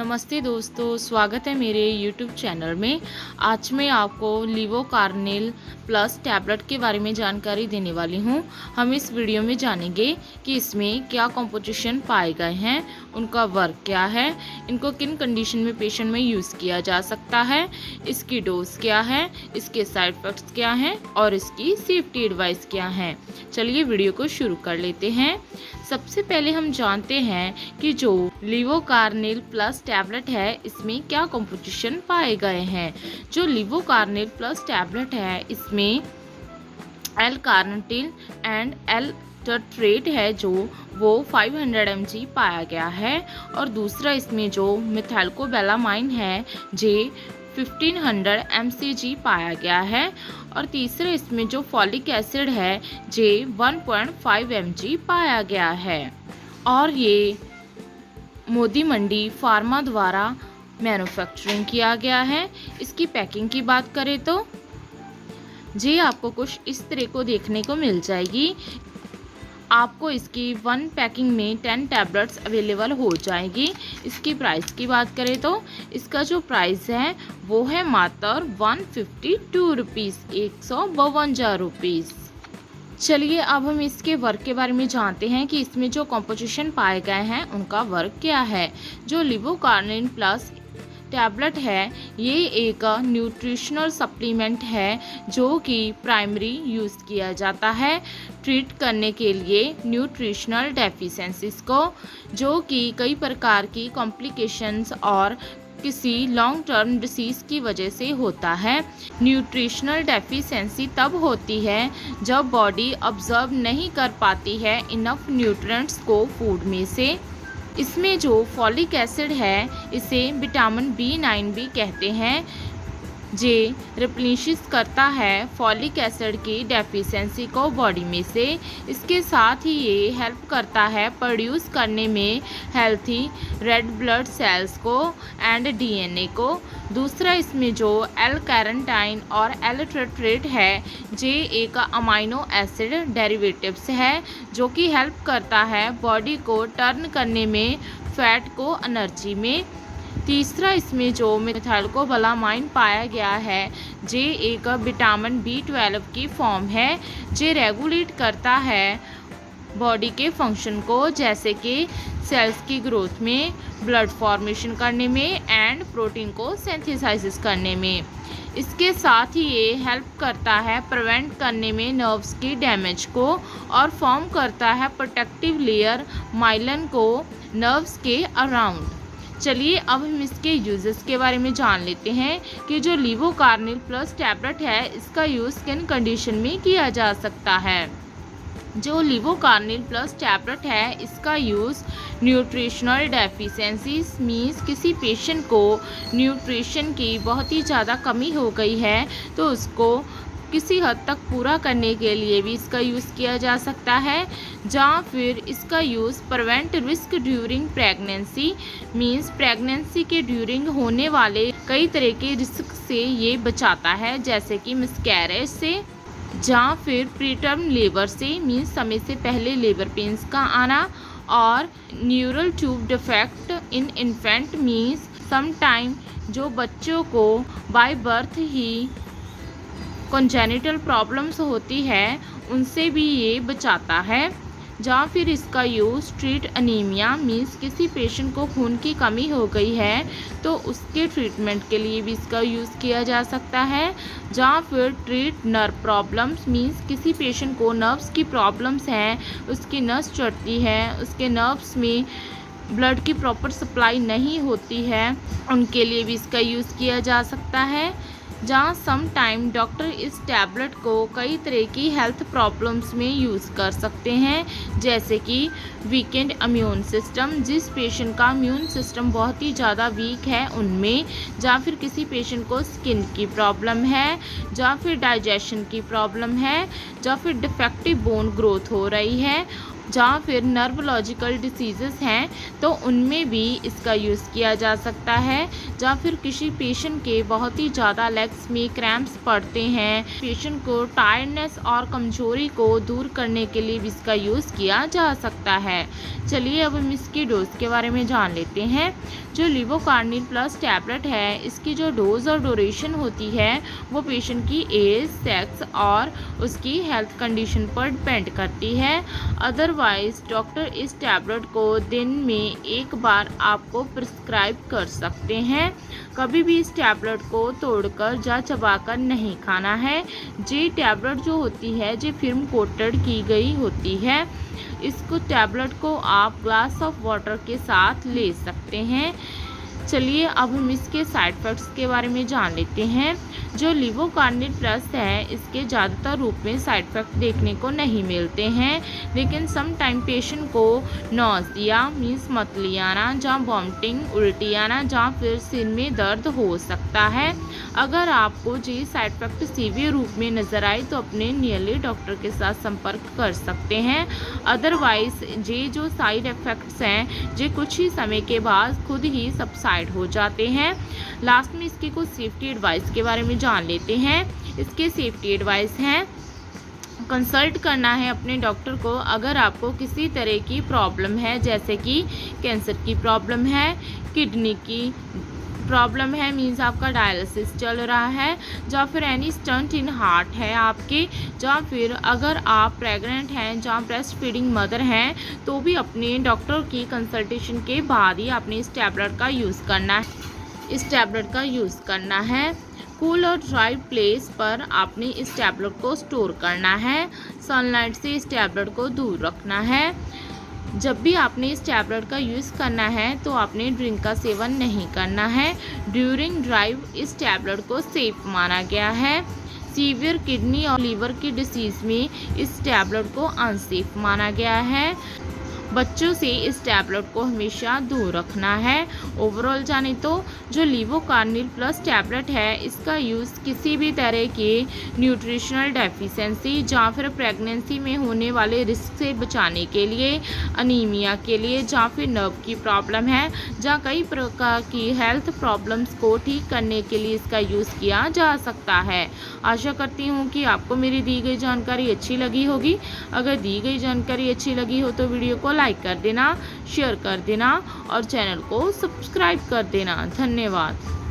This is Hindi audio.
नमस्ते दोस्तों, स्वागत है मेरे YouTube चैनल में। आज मैं आपको लिवोकार्निल प्लस टैबलेट के बारे में जानकारी देने वाली हूं। हम इस वीडियो में जानेंगे कि इसमें क्या कॉम्पोजिशन पाए गए हैं, उनका वर्क क्या है, इनको किन कंडीशन में पेशेंट में यूज़ किया जा सकता है, इसकी डोज क्या है, इसके साइड इफ़ेक्ट्स क्या हैं और इसकी सेफ्टी एडवाइस क्या है। चलिए वीडियो को शुरू कर लेते हैं। सबसे पहले हम जानते हैं कि जो लिवोकार्निल प्लस टैबलेट है इसमें क्या कॉम्पोजिशन पाए गए हैं। जो लिवोकार्निल प्लस टैबलेट है इसमें एल कार्निटिन एंड एल टर्ट्रेट है जो वो 500 mg पाया गया है, और दूसरा इसमें जो मिथाइलकोबैलामाइन है जे 1500 mcg पाया गया है, और तीसरा इसमें जो फॉलिक एसिड है जे 1.5 mg पाया गया है। और ये मोदी मंडी फार्मा द्वारा मैन्युफैक्चरिंग किया गया है। इसकी पैकिंग की बात करें तो जी आपको कुछ इस तरह को देखने को मिल जाएगी। आपको इसकी 1 पैकिंग में 10 टैबलेट्स अवेलेबल हो जाएगी। इसकी प्राइस की बात करें तो इसका जो प्राइस है वो है मात्र 152 रुपीज़, 152 रुपीज़। चलिए अब हम इसके वर्क के बारे में जानते हैं कि इसमें जो कॉम्पोजिशन पाए गए हैं उनका वर्क क्या है। जो लिवोकार्निल प्लस टैबलेट है ये एक न्यूट्रिशनल सप्लीमेंट है जो कि प्राइमरी यूज़ किया जाता है ट्रीट करने के लिए न्यूट्रिशनल डेफिशिएंसीज को, जो कि कई प्रकार की कॉम्प्लिकेशंस और किसी लॉन्ग टर्म डिसीज़ की वजह से होता है। न्यूट्रिशनल डेफिशिएंसी तब होती है जब बॉडी ऑब्जर्व नहीं कर पाती है इनफ न्यूट्रिएंट्स को फूड में से। इसमें जो फॉलिक एसिड है इसे विटामिन B9 भी कहते हैं, जे रिप्लेनिश करता है फॉलिक एसिड की डेफिशिएंसी को बॉडी में से। इसके साथ ही ये हेल्प करता है प्रोड्यूस करने में हेल्थी रेड ब्लड सेल्स को एंड DNA को। दूसरा इसमें जो एल कैरेंटाइन और एल टर्ट्रेट है जे एक अमाइनो एसिड डेरिवेटिव्स है जो कि हेल्प करता है बॉडी को टर्न करने में फैट को एनर्जी में। तीसरा इसमें जो मिथाइलकोबैलामाइन पाया गया है जे एक विटामिन B12 की फॉर्म है, जे रेगुलेट करता है बॉडी के फंक्शन को, जैसे कि सेल्स की ग्रोथ में, ब्लड फॉर्मेशन करने में एंड प्रोटीन को सिंथेसाइज करने में। इसके साथ ही ये हेल्प करता है प्रिवेंट करने में नर्व्स की डैमेज को और फॉर्म करता है प्रोटेक्टिव लेयर माइलिन को नर्व्स के अराउंड। चलिए अब हम इसके यूजेस के बारे में जान लेते हैं कि जो लिवोकार्निल प्लस टैबलेट है इसका यूज़ किन कंडीशन में किया जा सकता है। जो लिवोकार्निल प्लस टैबलेट है इसका यूज़ न्यूट्रिशनल डेफिशिएंसीज मीन्स किसी पेशेंट को न्यूट्रिशन की बहुत ही ज़्यादा कमी हो गई है तो उसको किसी हद तक पूरा करने के लिए भी इसका यूज़ किया जा सकता है, जहाँ फिर इसका use prevent risk during pregnancy means pregnancy के ड्यूरिंग होने वाले कई तरह के रिस्क से ये बचाता है, जैसे कि मिसकैरेज से, जहाँ फिर प्रीटर्म लेबर से मीन्स समय से पहले लेबर पेन्स का आना, और neural tube defect in infant means sometime जो बच्चों को by birth he congenital problems होती है उनसे भी ये बचाता है। जहाँ फिर इसका यूज़ ट्रीट अनीमिया मीन्स किसी पेशेंट को खून की कमी हो गई है तो उसके ट्रीटमेंट के लिए भी इसका यूज़ किया जा सकता है। जहाँ फिर ट्रीट नर्व प्रॉब्लम्स मीन्स किसी पेशेंट को नर्व्स की प्रॉब्लम्स हैं, उसकी नस चढ़ती है, उसके नर्व्स में ब्लड की प्रॉपर सप्लाई नहीं होती है, उनके लिए भी इसका यूज़ किया जा सकता है। जहाँ सम टाइम डॉक्टर इस टैबलेट को कई तरह की हेल्थ प्रॉब्लम्स में यूज़ कर सकते हैं, जैसे कि वीकेंड इम्यून सिस्टम, जिस पेशेंट का इम्यून सिस्टम बहुत ही ज़्यादा वीक है उनमें, जहाँ फिर किसी पेशेंट को स्किन की प्रॉब्लम है, जहाँ फिर डाइजेशन की प्रॉब्लम है, जहाँ फिर डिफेक्टिव बोन ग्रोथ हो रही है, जहाँ फिर नर्वोलॉजिकल डिसीज़ेस हैं तो उनमें भी इसका यूज़ किया जा सकता है। जहाँ फिर किसी पेशेंट के बहुत ही ज़्यादा लेग्स में क्रैम्प्स पड़ते हैं, पेशेंट को टायर्डनेस और कमज़ोरी को दूर करने के लिए भी इसका यूज़ किया जा सकता है। चलिए अब हम इसकी डोज के बारे में जान लेते हैं। जो लिवोकार्निल प्लस टैबलेट है, इसकी जो डोज और ड्यूरेशन होती है वो पेशेंट की एज, सेक्स और उसकी हेल्थ कंडीशन पर डिपेंड करती है। अदरवाइज डॉक्टर इस टैबलेट को दिन में एक बार आपको प्रिस्क्राइब कर सकते हैं। कभी भी इस टैबलेट को तोड़कर या चबाकर नहीं खाना है। ये टैबलेट जो होती है ये फिल्म कोटेड की गई होती है। इसको टैबलेट को आप ग्लास ऑफ वाटर के साथ ले सकते हैं। चलिए अब हम इसके साइड इफ़ेक्ट्स के बारे में जान लेते हैं। जो लिवोकार्निल प्लस है, इसके ज़्यादातर रूप में साइड इफ़ेक्ट देखने को नहीं मिलते हैं, लेकिन सम टाइम पेशेंट को नौसिया मीन्स मतली आना, जहाँ वॉमिटिंग, उल्टी आना, जहाँ फिर सिर में दर्द हो सकता है। अगर आपको ये साइड इफ़ेक्ट सीवियर रूप में नज़र आए तो अपने नियरली डॉक्टर के साथ संपर्क कर सकते हैं। अदरवाइज ये जो साइड इफ़ेक्ट्स हैं ये कुछ ही समय के बाद खुद ही सबसाइड हो जाते हैं। लास्ट में इसकी कुछ सेफ्टी एडवाइस के बारे में जान लेते हैं। इसके सेफ्टी एडवाइस हैं, कंसल्ट करना है अपने डॉक्टर को अगर आपको किसी तरह की प्रॉब्लम है, जैसे कि कैंसर की प्रॉब्लम है, किडनी की प्रॉब्लम है मीन्स आपका डायलिसिस चल रहा है, या फिर एनी स्टंट इन हार्ट है आपके, या फिर अगर आप प्रेग्नेंट हैं, जहाँ ब्रेस्ट फीडिंग मदर हैं, तो भी अपने डॉक्टर की कंसल्टेशन के बाद ही आपने इस टैबलेट का यूज़ करना है। कूल और ड्राई प्लेस पर आपने इस टैबलेट को स्टोर करना है। सनलाइट से इस टैबलेट को दूर रखना है। जब भी आपने इस टैबलेट का यूज़ करना है तो आपने ड्रिंक का सेवन नहीं करना है। ड्यूरिंग ड्राइव इस टैबलेट को सेफ माना गया है। सीवियर किडनी और लीवर की डिसीज़ में इस टैबलेट को अनसेफ माना गया है। बच्चों से इस टैबलेट को हमेशा दूर रखना है। ओवरऑल जाने तो जो लिवोकार्निल प्लस टैबलेट है, इसका यूज़ किसी भी तरह के न्यूट्रिशनल डेफिशिएंसी या फिर प्रेगनेंसी में होने वाले रिस्क से बचाने के लिए, अनीमिया के लिए, जहाँ फिर नर्व की प्रॉब्लम है, जहाँ कई प्रकार की हेल्थ प्रॉब्लम्स को ठीक करने के लिए इसका यूज़ किया जा सकता है। आशा करती हूँ कि आपको मेरी दी गई जानकारी अच्छी लगी होगी। अगर दी गई जानकारी अच्छी लगी हो तो वीडियो को लाइक कर देना, शेयर कर देना और चैनल को सब्सक्राइब कर देना। धन्यवाद।